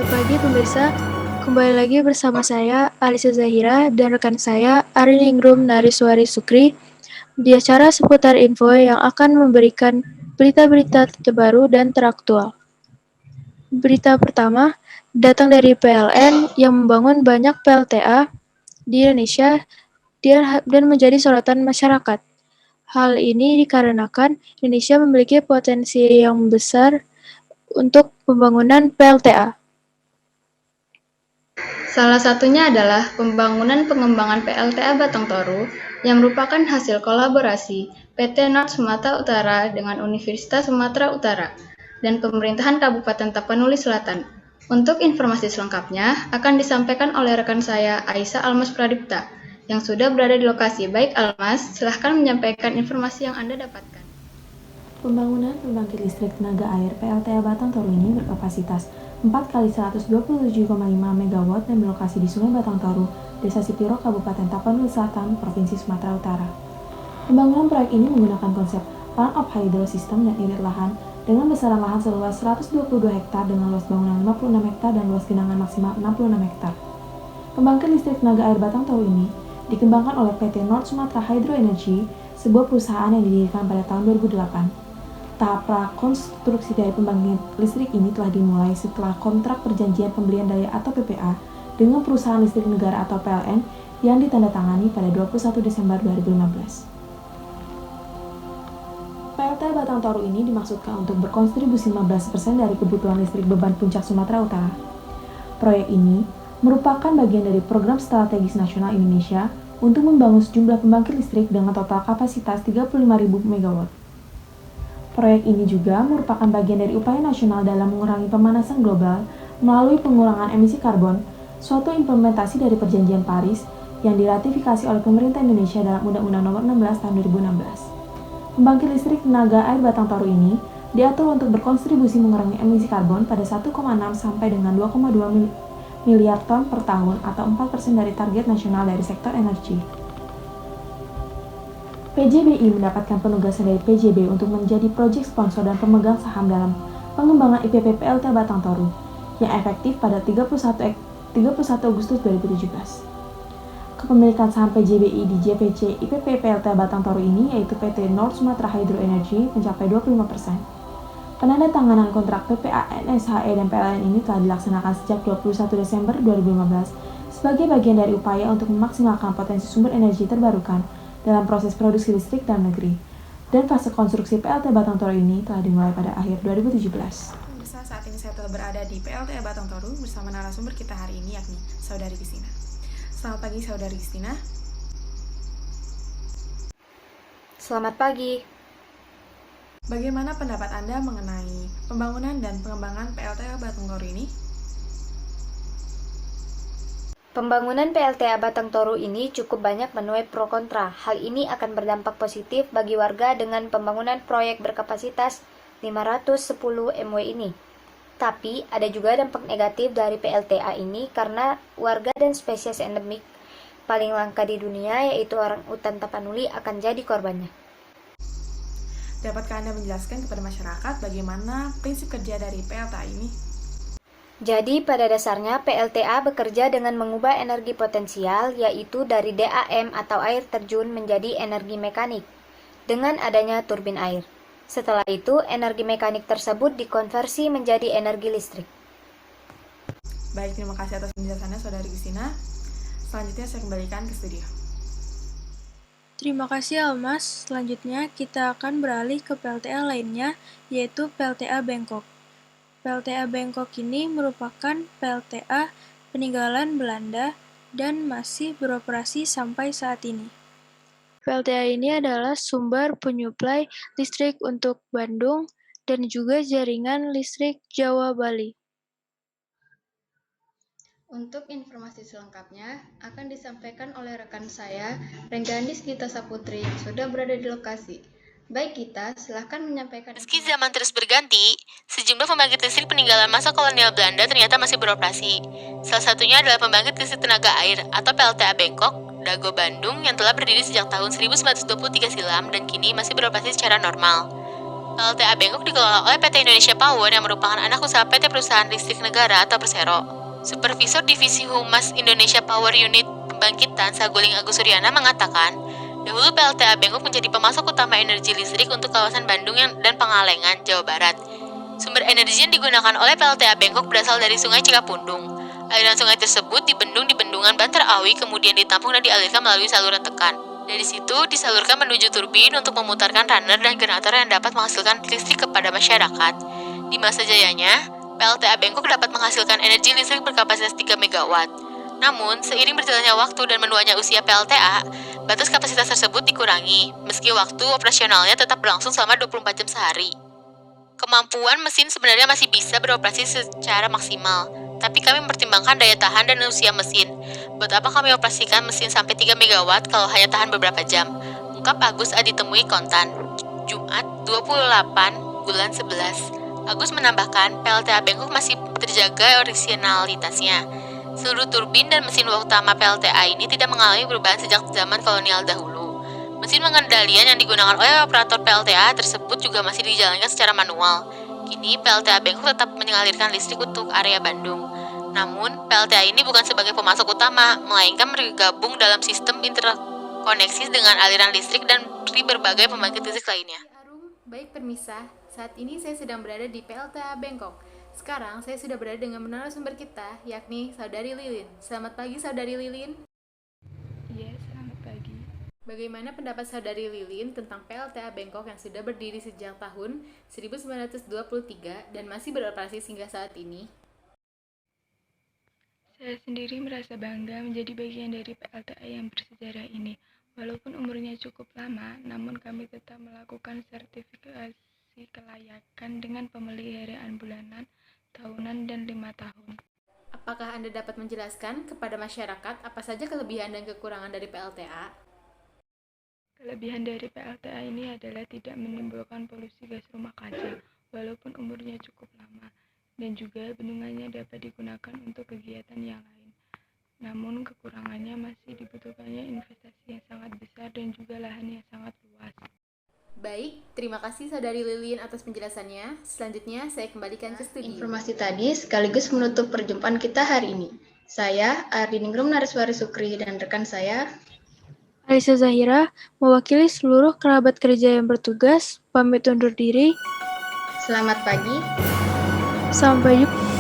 Selamat pagi pemirsa, kembali lagi bersama saya Alisa Zahira dan rekan saya Ariningrum Nariswari Sukri di acara seputar info yang akan memberikan berita-berita terbaru dan teraktual. Berita pertama datang dari PLN yang membangun banyak PLTA di Indonesia dan menjadi sorotan masyarakat. Hal ini dikarenakan Indonesia memiliki potensi yang besar untuk pembangunan PLTA. Salah satunya adalah pembangunan pengembangan PLTA Batang Toru yang merupakan hasil kolaborasi PT North Sumatera Utara dengan Universitas Sumatera Utara dan pemerintahan Kabupaten Tapanuli Selatan. Untuk informasi selengkapnya akan disampaikan oleh rekan saya Aisyah Almas Pradipta yang sudah berada di lokasi. Baik Almas, silahkan menyampaikan informasi yang Anda dapatkan. Pembangunan pembangkit listrik tenaga air PLTA Batang Toru ini berkapasitas 4 kali 127,5 MW dan berlokasi di Sungai Batang Toru, Desa Sipiro, Kabupaten Tapanuli Selatan, Provinsi Sumatera Utara. Pembangunan proyek ini menggunakan konsep Plant of Hydro System dan irit lahan dengan besaran lahan seluas 122 hektar dengan luas bangunan 56 hektar dan luas genangan maksimal 66 hektar. Pembangkit listrik tenaga air Batang Toru ini dikembangkan oleh PT North Sumatra Hydro Energy, sebuah perusahaan yang didirikan pada tahun 2008. Tahap prakonstruksi dari pembangkit listrik ini telah dimulai setelah kontrak perjanjian pembelian daya atau PPA dengan perusahaan listrik negara atau PLN yang ditandatangani pada 21 Desember 2015. PLTA Batang Toru ini dimaksudkan untuk berkontribusi 15% dari kebutuhan listrik beban puncak Sumatera Utara. Proyek ini merupakan bagian dari program strategis nasional Indonesia untuk membangun sejumlah pembangkit listrik dengan total kapasitas 35.000 MW. Proyek ini juga merupakan bagian dari upaya nasional dalam mengurangi pemanasan global melalui pengurangan emisi karbon, suatu implementasi dari Perjanjian Paris yang diratifikasi oleh pemerintah Indonesia dalam Undang-Undang Nomor 16 Tahun 2016. Pembangkit listrik tenaga air Batang Toru ini diatur untuk berkontribusi mengurangi emisi karbon pada 1,6 sampai dengan 2,2 miliar ton per tahun atau 4% dari target nasional dari sektor energi. PJBI mendapatkan penugasan dari PJB untuk menjadi proyek sponsor dan pemegang saham dalam pengembangan IPP PLTA Batang Toru yang efektif pada 31 Agustus 2017. Kepemilikan saham PJBI di JPC IPP PLTA Batang Toru ini yaitu PT North Sumatra Hydro Energy mencapai 25%. Penandatanganan kontrak PPA, NSHE, dan PLN ini telah dilaksanakan sejak 21 Desember 2015 sebagai bagian dari upaya untuk memaksimalkan potensi sumber energi terbarukan dalam proses produksi listrik dalam negeri, dan fase konstruksi PLTA Batang Toru ini telah dimulai pada akhir 2017. Pemirsa, saat ini saya telah berada di PLTA Batang Toru bersama narasumber kita hari ini yakni Saudari Kristina. Selamat pagi Saudari Kristina. Selamat pagi. Bagaimana pendapat Anda mengenai pembangunan dan pengembangan PLTA Batang Toru ini? Pembangunan PLTA Batang Toru ini cukup banyak menuai pro kontra. Hal ini akan berdampak positif bagi warga dengan pembangunan proyek berkapasitas 510 MW ini. Tapi ada juga dampak negatif dari PLTA ini karena warga dan spesies endemik paling langka di dunia yaitu orang utan Tapanuli akan jadi korbannya. Dapatkah Anda menjelaskan kepada masyarakat bagaimana prinsip kerja dari PLTA ini? Jadi pada dasarnya PLTA bekerja dengan mengubah energi potensial yaitu dari DAM atau air terjun menjadi energi mekanik dengan adanya turbin air. Setelah itu energi mekanik tersebut dikonversi menjadi energi listrik. Baik, terima kasih atas penjelasannya Saudari Kristina. Selanjutnya saya kembalikan ke studio. Terima kasih Almas. Selanjutnya kita akan beralih ke PLTA lainnya yaitu PLTA Bangkok. PLTA Bangkok ini merupakan PLTA peninggalan Belanda dan masih beroperasi sampai saat ini. PLTA ini adalah sumber penyuplai listrik untuk Bandung dan juga jaringan listrik Jawa Bali. Untuk informasi selengkapnya akan disampaikan oleh rekan saya, Renggandis Gita Saputri yang sudah berada di lokasi. Baik Gita, silahkan menyampaikan. Meski zaman terus berganti, sejumlah pembangkit listrik peninggalan masa kolonial Belanda ternyata masih beroperasi. Salah satunya adalah pembangkit listrik tenaga air atau PLTA Bangkok, Dago Bandung yang telah berdiri sejak tahun 1923 silam dan kini masih beroperasi secara normal. PLTA Bangkok dikelola oleh PT Indonesia Power yang merupakan anak usaha PT Perusahaan Listrik Negara atau Persero. Supervisor Divisi Humas Indonesia Power Unit Pembangkitan Saguling Agus Suryana mengatakan, dahulu PLTA Bangkok menjadi pemasok utama energi listrik untuk kawasan Bandung dan Pangalengan, Jawa Barat. Sumber energi yang digunakan oleh PLTA Bangkok berasal dari Sungai Cikapundung. Aliran sungai tersebut dibendung di bendungan Bantar Awi, kemudian ditampung dan dialirkan melalui saluran tekan. Dari situ disalurkan menuju turbin untuk memutarkan runner dan generator yang dapat menghasilkan listrik kepada masyarakat. Di masa jayanya, PLTA Bangkok dapat menghasilkan energi listrik berkapasitas 3 MW. Namun, seiring berjalannya waktu dan menuanya usia PLTA, batas kapasitas tersebut dikurangi, meski waktu operasionalnya tetap berlangsung selama 24 jam sehari. Kemampuan mesin sebenarnya masih bisa beroperasi secara maksimal, tapi kami mempertimbangkan daya tahan dan usia mesin. Buat apa kami operasikan mesin sampai 3 MW kalau hanya tahan beberapa jam? Ungkap Agus Adi Temui Kontan, Jumat 28 bulan 11. Agus menambahkan, PLTA Bangkok masih terjaga orisinalitasnya. Seluruh turbin dan mesin utama PLTA ini tidak mengalami perubahan sejak zaman kolonial dahulu. Mesin pengendalian yang digunakan oleh operator PLTA tersebut juga masih dijalankan secara manual. Kini, PLTA Bangkok tetap mengalirkan listrik untuk area Bandung. Namun, PLTA ini bukan sebagai pemasok utama, melainkan bergabung dalam sistem interkoneksi dengan aliran listrik dan dari berbagai pembangkit listrik lainnya. Arum, baik permisa, saat ini saya sedang berada di PLTA Bangkok. Sekarang saya sudah berada dengan narasumber kita, yakni Saudari Lilin. Selamat pagi Saudari Lilin. Iya, selamat pagi. Bagaimana pendapat Saudari Lilin tentang PLTA Bangkok yang sudah berdiri sejak tahun 1923 dan masih beroperasi hingga saat ini? Saya sendiri merasa bangga menjadi bagian dari PLTA yang bersejarah ini. Walaupun umurnya cukup lama, namun kami tetap melakukan sertifikasi kelayakan dengan pemeliharaan bulanan, tahunan, dan 5 tahun. Apakah Anda dapat menjelaskan kepada masyarakat apa saja kelebihan dan kekurangan dari PLTA? Kelebihan dari PLTA ini adalah tidak menimbulkan polusi gas rumah kaca, walaupun umurnya cukup lama, dan juga bendungannya dapat digunakan untuk kegiatan yang lain. Namun kekurangannya masih dibutuhkannya investasi yang sangat besar dan juga lahan yang sangat luas. Baik, terima kasih Saudari Lilin atas penjelasannya. Selanjutnya saya kembalikan ke studio. Informasi tadi sekaligus menutup perjumpaan kita hari ini. Saya, Ardiningrum Nariswari Sukri, dan rekan saya, Alisa Zahira, mewakili seluruh kerabat kerja yang bertugas, pamit undur diri. selamat pagi. Sampai jumpa.